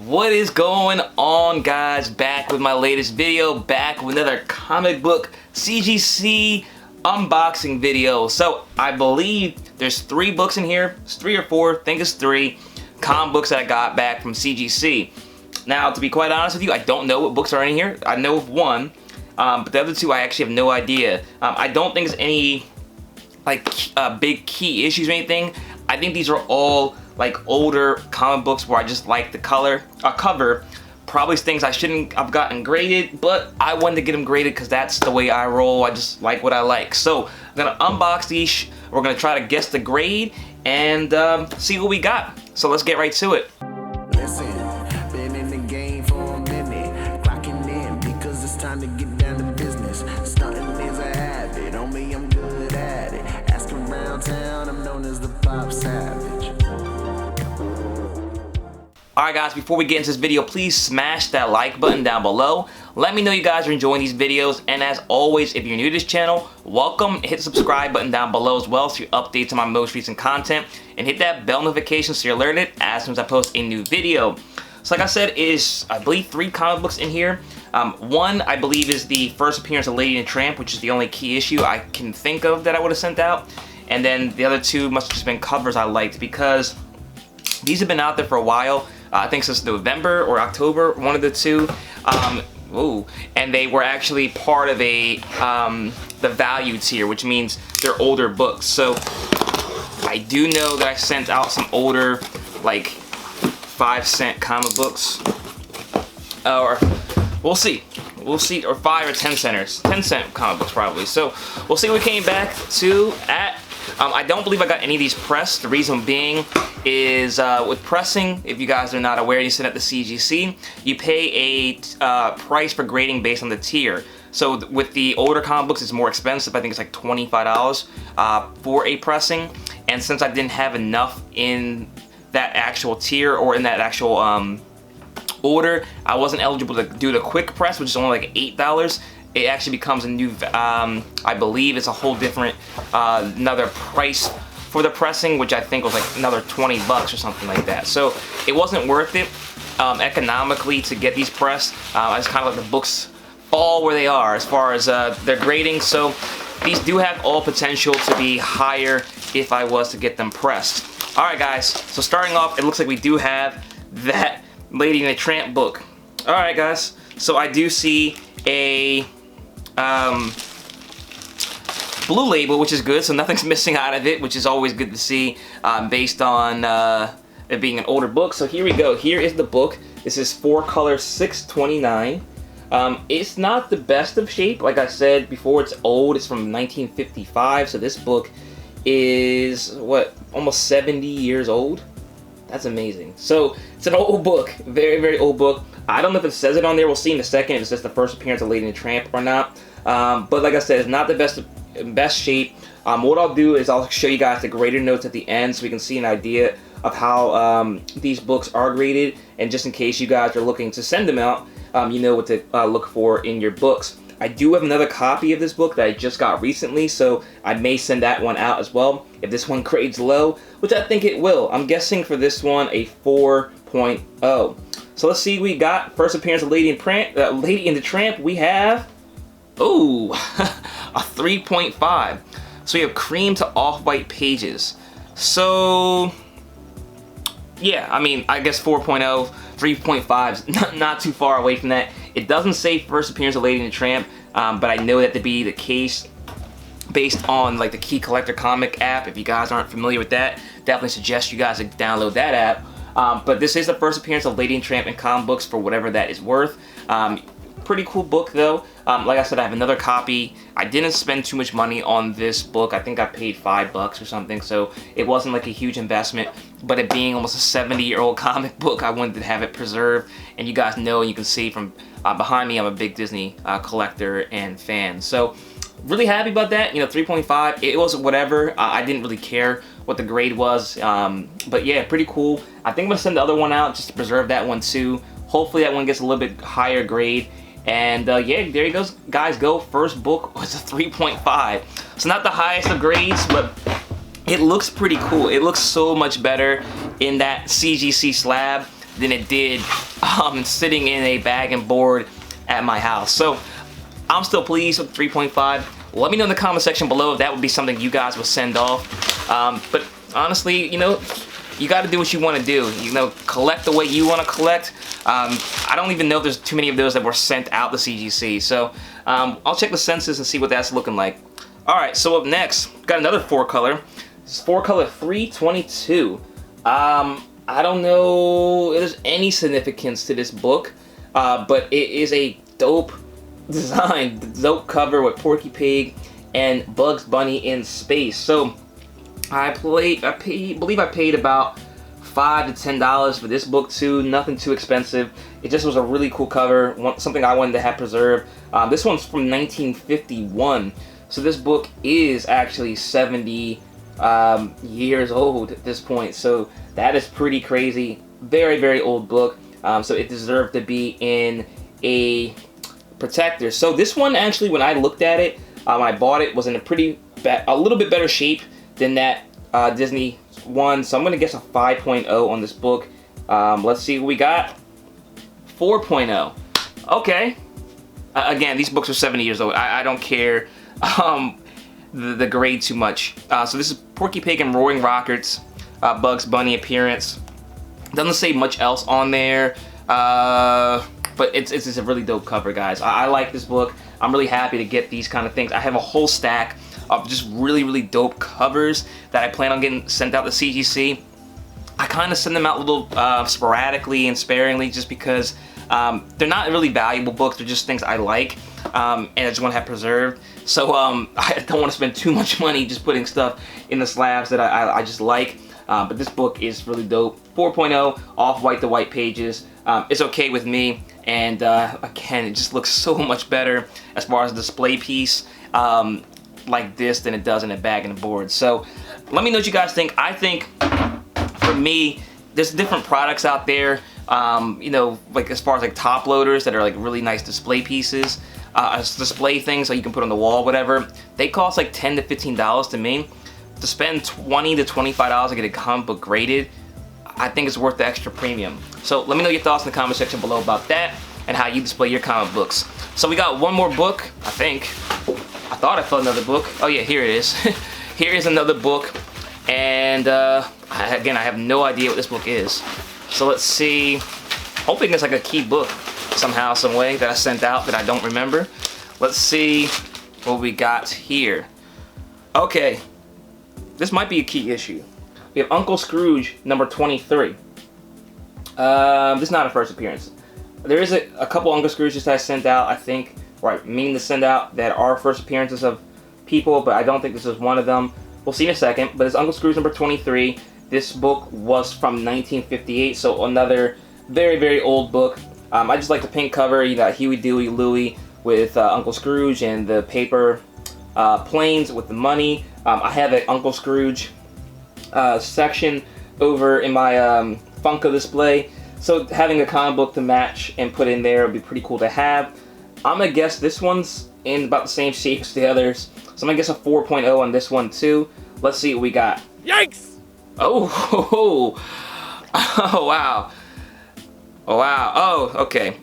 What is going on, guys? Back with my latest video, back with another comic book CGC unboxing video. So I believe there's 3 books in here. It's 3 or 4, I think it's 3 comic books that I got back from CGC. Now, to be quite honest with you, I don't know what books are in here. I know of one, but the other 2 I actually have no idea. I don't think there's any like big key issues or anything. I think these are all like older comic books where I just like the cover. Probably things I shouldn't have gotten graded, but I wanted to get them graded because that's the way I roll. I just like what I like. So I'm gonna unbox these. We're gonna try to guess the grade and see what we got. So let's get right to it. Listen, been in the game for a minute, clocking in because it's time to get down to business. Stunting is a habit, on me I'm good at it. Ask around town, I'm known as the Popsavage. Alright guys, before we get into this video, please smash that like button down below. Let me know you guys are enjoying these videos, and as always, if you're new to this channel, welcome. Hit the subscribe button down below as well so you updates on my most recent content, and hit that bell notification so you're alerted as soon as I post a new video. So like I said, is I believe 3 comic books in here. One, I believe, is the first appearance of Lady and Tramp, which is the only key issue I can think of that I would have sent out. And then the other 2 must have just been covers I liked because these have been out there for a while. I think since November or October, one of the 2. And they were actually part of the value tier, which means they're older books. So I do know that I sent out some older, like 5-cent comic books, or we'll see, or 5 or 10 centers, 10-cent comic books probably. So we'll see what we came back to at. I don't believe I got any of these pressed. The reason being is with pressing, if you guys are not aware, you send at the CGC, you pay a price for grading based on the tier. So with the older comic books, it's more expensive. I think it's like $25 for a pressing. And since I didn't have enough in that actual tier or in that actual order, I wasn't eligible to do the quick press, which is only like $8. It actually becomes a new, I believe it's a whole different, another price for the pressing, which I think was like another 20 bucks or something like that. So it wasn't worth it economically to get these pressed. I just kind of let the books fall where they are as far as their grading. So these do have all potential to be higher if I was to get them pressed. All right, guys. So starting off, it looks like we do have that Lady and the Tramp book. All right, guys. So I do see a blue label, which is good, so nothing's missing out of it, which is always good to see based on it being an older book. So here we go. Here is the book. This is 4-color 629. It's not the best of shape. Like I said before, it's old. It's from 1955, so this book is, what, almost 70 years old? That's amazing. So it's an old book, very, very old book. I don't know if it says it on there. We'll see in a second if it's just the first appearance of Lady and the Tramp or not. But like I said, it's not the best shape. What I'll do is I'll show you guys the graded notes at the end so we can see an idea of how these books are graded. And just in case you guys are looking to send them out, you know what to look for in your books. I do have another copy of this book that I just got recently, so I may send that one out as well if this one grades low, which I think it will. I'm guessing for this one a 4.0. So let's see, we got first appearance of Lady and the Tramp. We have, a 3.5. So we have cream to off-white pages. So yeah, I mean, I guess 4.0, 3.5 is not too far away from that. It doesn't say first appearance of Lady and the Tramp, but I know that to be the case based on like the Key Collector comic app. If you guys aren't familiar with that, definitely suggest you guys to download that app. But this is the first appearance of Lady and Tramp in comic books for whatever that is worth. Pretty cool book though. Like I said, I have another copy. I didn't spend too much money on this book. I think I paid $5 or something, so it wasn't like a huge investment. But it being almost a 70-year-old comic book, I wanted to have it preserved. And you guys know, and you can see from behind me, I'm a big Disney collector and fan. So really happy about that. You know, 3.5. It was whatever. I didn't really care what the grade was. But yeah, pretty cool. I think I'm gonna send the other one out just to preserve that one too. Hopefully that one gets a little bit higher grade. And yeah, there you go, guys. Go. First book was a 3.5. It's not the highest of grades, but it looks pretty cool. It looks so much better in that CGC slab than it did sitting in a bag and board at my house. So I'm still pleased with 3.5. Let me know in the comment section below if that would be something you guys would send off. But honestly, you know, you got to do what you want to do. You know, collect the way you want to collect. I don't even know if there's too many of those that were sent out to CGC. So I'll check the census and see what that's looking like. All right, so up next, got another 4-color. This is 4-color 322. I don't know if there's any significance to this book, but it is a dope design, dope cover with Porky Pig and Bugs Bunny in space. So I believe I paid about $5 to $10 for this book too. Nothing too expensive. It just was a really cool cover, something I wanted to have preserved. This one's from 1951, so this book is actually 70 years old at this point. So that is pretty crazy. Very, very old book. So it deserved to be in a protector. So this one actually, when I looked at it, I bought it, was in a little bit better shape than that Disney one. So I'm gonna guess a 5.0 on this book. Let's see what we got. 4.0. Okay. Again, these books are 70 years old. I don't care the grade too much. So this is Porky Pig and Roaring Rockets, Bugs Bunny appearance. Doesn't say much else on there, but it's a really dope cover, guys. I like this book. I'm really happy to get these kind of things. I have a whole stack of just really, really dope covers that I plan on getting sent out to CGC. I kind of send them out a little sporadically and sparingly, just because they're not really valuable books. They're just things I like, and I just want to have preserved. So I don't want to spend too much money just putting stuff in the slabs that I just like. But this book is really dope. 4.0, off-white to white pages. It's okay with me, and again, it just looks so much better as far as a display piece like this than it does in a bag and a board. So let me know what you guys think. I think for me, there's different products out there, you know, like as far as like top loaders that are like really nice display pieces, display things so you can put on the wall, whatever. They cost like $10 to $15 to me. To spend $20 to $25 to get a comic book graded, I think it's worth the extra premium. So let me know your thoughts in the comment section below about that and how you display your comic books. So we got one more book, I think. I thought I found another book. Oh yeah, here it is. Here is another book, and again, I have no idea what this book is. So let's see. Hoping it's like a key book somehow, some way that I sent out that I don't remember. Let's see what we got here. Okay, this might be a key issue. We have Uncle Scrooge number 23. This is not a first appearance. There is a couple Uncle Scrooges that I sent out, I think, or I mean to send out, that are first appearances of people, but I don't think this is one of them. We'll see in a second, but it's Uncle Scrooge number 23. This book was from 1958, so another very, very old book. I just like the pink cover. You got Huey, Dewey, Louie with Uncle Scrooge and the paper planes with the money. I have an Uncle Scrooge section over in my Funko display, so having a comic book to match and put in there would be pretty cool to have. I'm gonna guess this one's in about the same shape as the others, so I'm gonna guess a 4.0 on this one too. Let's see what we got. Yikes! Oh, oh wow. Oh wow. Oh, okay.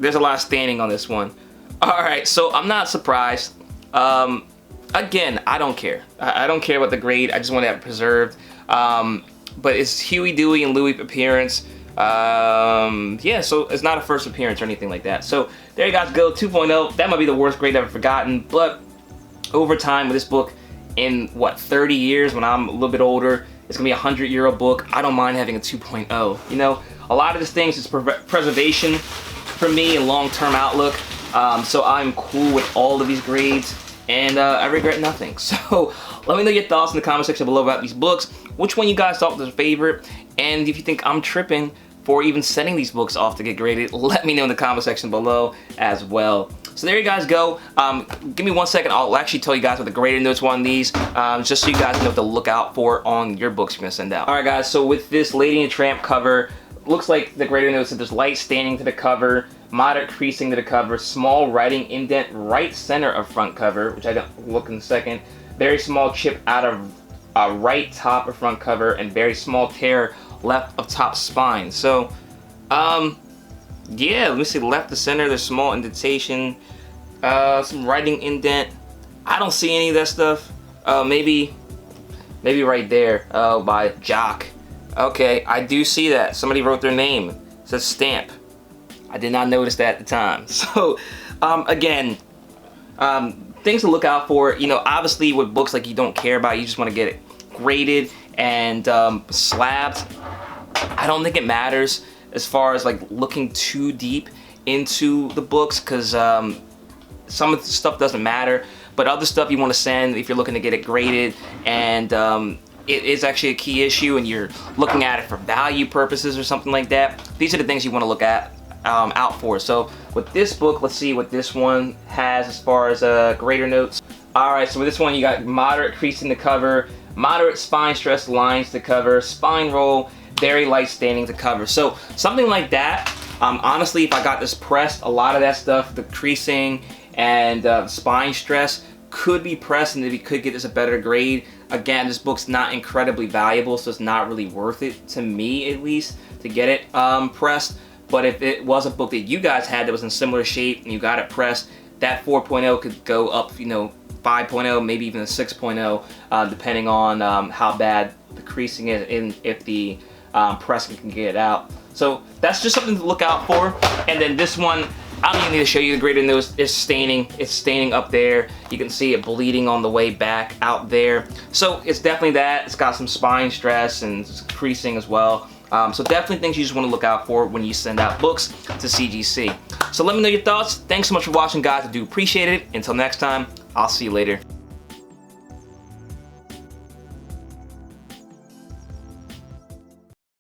There's a lot of staining on this one. Alright, so I'm not surprised. Again, I don't care. I don't care about the grade. I just want to have it preserved. But it's Huey, Dewey, and Louie appearance. Yeah, so it's not a first appearance or anything like that. So there you guys go, 2.0. That might be the worst grade I've ever forgotten. But over time with this book, in what, 30 years when I'm a little bit older, it's gonna be a 100-year-old book. I don't mind having a 2.0. You know, a lot of these things is preservation for me and long-term outlook. So I'm cool with all of these grades, and I regret nothing. So let me know your thoughts in the comment section below about these books. Which one you guys thought was your favorite, and if you think I'm tripping for even sending these books off to get graded, let me know in the comment section below as well. So there you guys go. Give me 1 second. I'll actually tell you guys what the grader notes were on these, just so you guys know what to look out for on your books you're gonna send out. All right, guys. So with this Lady and Tramp cover, looks like the grader notes that there's light staining to the cover, moderate creasing to the cover, small writing indent right center of front cover, which I don't look in a second. Very small chip out of right top of front cover, and very small tear left of top spine. So, Yeah, let me see, left to center, there's small indentation, some writing indent. I don't see any of that stuff. Maybe right there, by Jock. Okay, I do see that. Somebody wrote their name. It says stamp. I did not notice that at the time. So, again, things to look out for. You know, obviously with books like you don't care about, you just want to get it graded and slabbed. I don't think it matters as far as like looking too deep into the books, because some of the stuff doesn't matter, but other stuff you want to send if you're looking to get it graded, and it is actually a key issue and you're looking at it for value purposes or something like that. These are the things you want to look at out for. So with this book, let's see what this one has as far as grader notes. Alright, so with this one you got moderate crease in the cover, moderate spine stress lines to cover, spine roll, very light staining to cover. So something like that. Honestly, if I got this pressed, a lot of that stuff, the creasing and spine stress, could be pressed, and if you could get this a better grade. Again, this book's not incredibly valuable, so it's not really worth it, to me at least, to get it pressed. But if it was a book that you guys had that was in similar shape and you got it pressed, that 4.0 could go up, you know, 5.0, maybe even a 6.0, depending on how bad the creasing is and if the pressing can get it out. So that's just something to look out for. And then this one, I don't even need to show you the grader nose. It's staining. It's staining up there. You can see it bleeding on the way back out there. So it's definitely that. It's got some spine stress and creasing as well. So definitely things you just want to look out for when you send out books to CGC. So let me know your thoughts. Thanks so much for watching, guys. I do appreciate it. Until next time, I'll see you later.